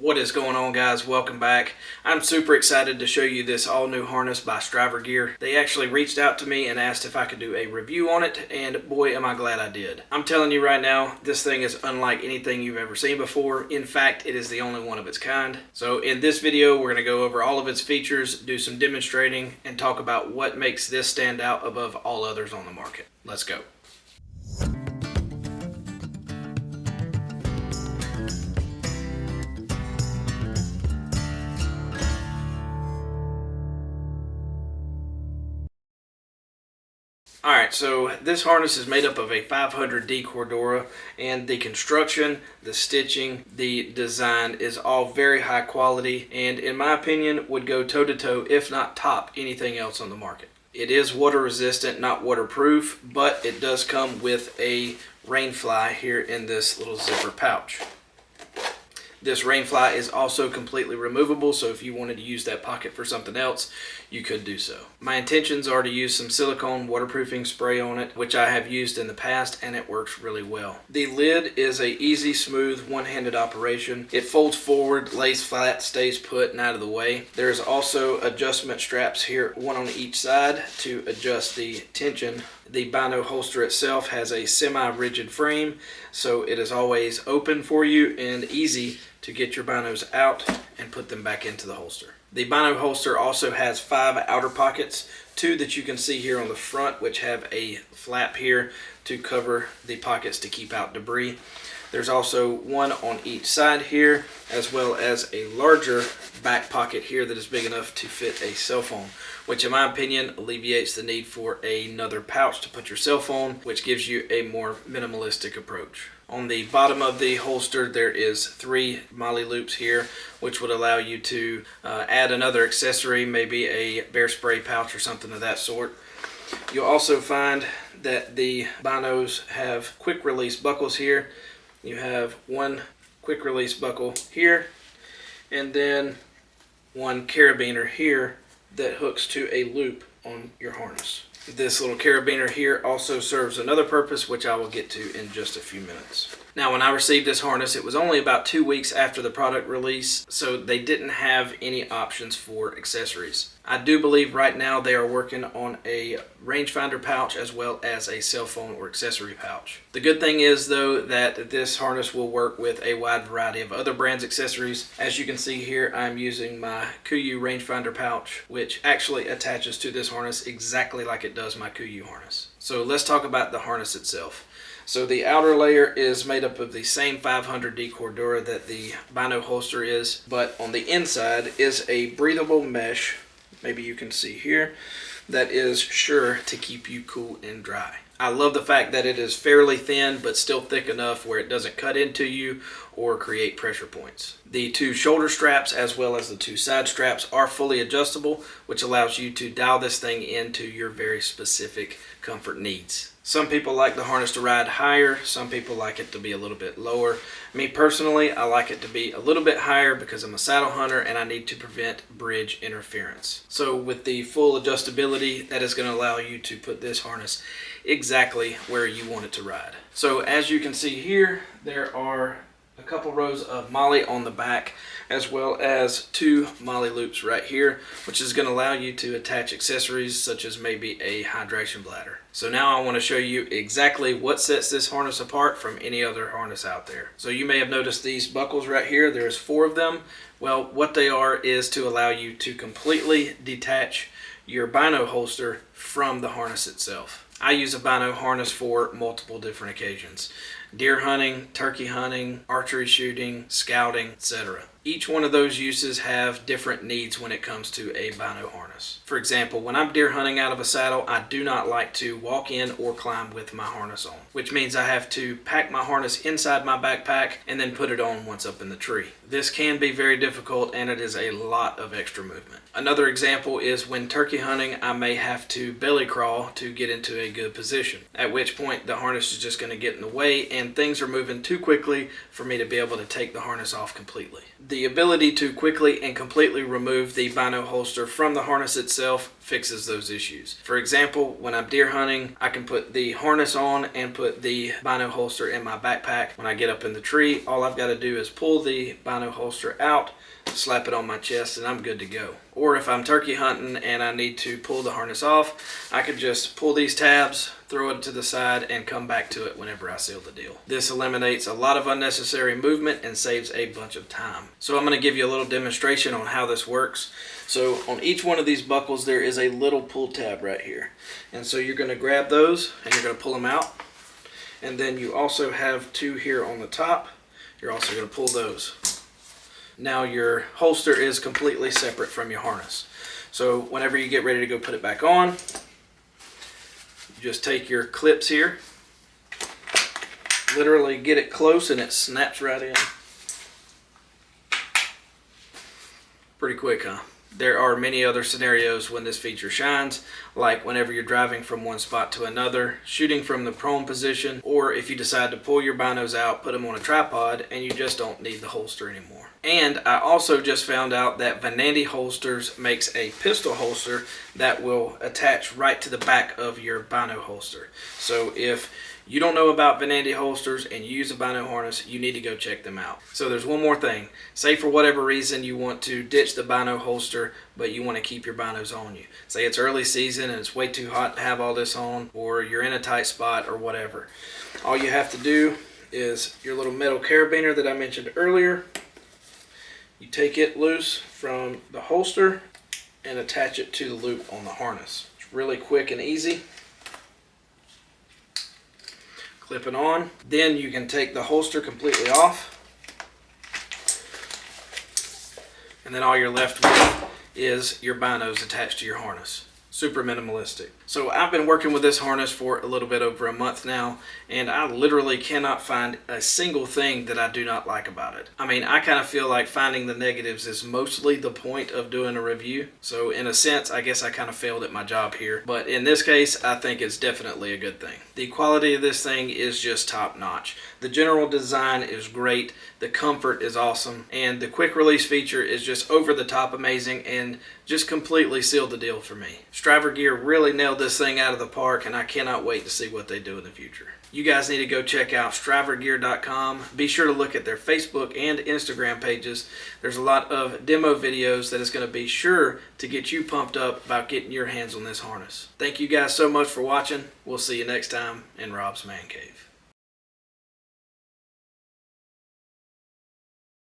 What is going on, guys? Welcome back. I'm super excited to show you this all new harness by Striver Gear. They actually reached out to me and asked if I could do a review on it, and boy am I glad I did. I'm telling you right now, this thing is unlike anything you've ever seen before. In fact, it is the only one of its kind. So in this video, we're going to go over all of its features, do some demonstrating, and talk about what makes this stand out above all others on the market. Let's go. Alright, so this harness is made up of a 500D Cordura, and the construction, the stitching, the design is all very high quality, and in my opinion would go toe to toe, if not top, anything else on the market. It is water resistant, not waterproof, but it does come with a rain fly here in this little zipper pouch. This rain fly is also completely removable, so if you wanted to use that pocket for something else, you could do so. My intentions are to use some silicone waterproofing spray on it, which I have used in the past, and it works really well. The lid is a easy, smooth, one-handed operation. It folds forward, lays flat, stays put, and out of the way. There's also adjustment straps here, one on each side, to adjust the tension. The Bino holster itself has a semi-rigid frame, so it is always open for you and easy to get your binos out and put them back into the holster. The Bino holster also has 5 outer pockets, 2 that you can see here on the front, which have a flap here to cover the pockets to keep out debris. There's also 1 on each side here, as well as a larger back pocket here that is big enough to fit a cell phone, which in my opinion alleviates the need for another pouch to put your cell phone, which gives you a more minimalistic approach. On the bottom of the holster, there is 3 molly loops here, which would allow you to add another accessory, maybe a bear spray pouch or something of that sort. You'll also find that the binos have quick release buckles here. You have 1 quick release buckle here, and then 1 carabiner here that hooks to a loop on your harness. This little carabiner here also serves another purpose, which I will get to in just a few minutes. Now, when I received this harness, it was only about 2 weeks after the product release, so they didn't have any options for accessories. I do believe right now they are working on a rangefinder pouch as well as a cell phone or accessory pouch. The good thing is, though, that this harness will work with a wide variety of other brands' accessories. As you can see here, I'm using my KUIU rangefinder pouch, which actually attaches to this harness exactly like it does my KUIU harness. So let's talk about the harness itself. So the outer layer is made up of the same 500D Cordura that the Bino holster is, but on the inside is a breathable mesh, maybe you can see here, that is sure to keep you cool and dry. I love the fact that it is fairly thin but still thick enough where it doesn't cut into you or create pressure points. The 2 shoulder straps as well as the 2 side straps are fully adjustable, which allows you to dial this thing into your very specific comfort needs. Some people like the harness to ride higher, some people like it to be a little bit lower. Me personally, I like it to be a little bit higher because I'm a saddle hunter and I need to prevent bridge interference. So with the full adjustability, that is going to allow you to put this harness exactly where you want it to ride. So as you can see here, there are a couple rows of molly on the back, as well as 2 molly loops right here, which is going to allow you to attach accessories such as maybe a hydration bladder. So now I want to show you exactly what sets this harness apart from any other harness out there. So you may have noticed these buckles right here. There's 4 of them. Well, what they are is to allow you to completely detach your Bino holster from the harness itself. I use a Bino harness for multiple different occasions: deer hunting, turkey hunting, archery shooting, scouting, etc. Each one of those uses have different needs when it comes to a Bino harness. For example, when I'm deer hunting out of a saddle, I do not like to walk in or climb with my harness on, which means I have to pack my harness inside my backpack and then put it on once up in the tree. This can be very difficult, and it is a lot of extra movement. Another example is when turkey hunting, I may have to belly crawl to get into a good position, at which point the harness is just going to get in the way and things are moving too quickly for me to be able to take the harness off completely. The ability to quickly and completely remove the Bino holster from the harness itself fixes those issues. For example, when I'm deer hunting, I can put the harness on and put the Bino holster in my backpack. When I get up in the tree, all I've got to do is pull the Bino holster out, slap it on my chest, and I'm good to go. Or if I'm turkey hunting and I need to pull the harness off, I can just pull these tabs, throw it to the side, and come back to it whenever I seal the deal. This eliminates a lot of unnecessary movement and saves a bunch of time. So I'm going to give you a little demonstration on how this works. So on each one of these buckles there is a little pull tab right here. And so you're going to grab those and you're going to pull them out. And then you also have two here on the top. You're also going to pull those. Now your holster is completely separate from your harness. So whenever you get ready to go put it back on, you just take your clips here, literally get it close and it snaps right in. Pretty quick, huh? There are many other scenarios when this feature shines, like whenever you're driving from one spot to another, shooting from the prone position, or if you decide to pull your binos out, put them on a tripod, and you just don't need the holster anymore. And I also just found out that Venanti Holsters makes a pistol holster that will attach right to the back of your bino holster. So if you don't know about Venanti holsters and you use a bino harness, you need to go check them out. So there's one more thing. Say for whatever reason you want to ditch the bino holster, but you want to keep your binos on you. Say it's early season and it's way too hot to have all this on, or you're in a tight spot or whatever. All you have to do is your little metal carabiner that I mentioned earlier. You take it loose from the holster and attach it to the loop on the harness. It's really quick and easy. Clip it on. Then you can take the holster completely off. And then all you're left with is your binos attached to your harness. Super minimalistic. So I've been working with this harness for a little bit over a month now, and I literally cannot find a single thing that I do not like about it. I mean, I kind of feel like finding the negatives is mostly the point of doing a review. So in a sense, I guess I kind of failed at my job here. But in this case, I think it's definitely a good thing. The quality of this thing is just top notch. The general design is great. The comfort is awesome. And the quick release feature is just over the top amazing and just completely sealed the deal for me. Striver Gear really nailed this thing out of the park, and I cannot wait to see what they do in the future. You guys need to go check out strivergear.com. Be sure to look at their Facebook and Instagram pages. There's a lot of demo videos that is going to be sure to get you pumped up about getting your hands on this harness. Thank you guys so much for watching. We'll see you next time in Rob's Man Cave.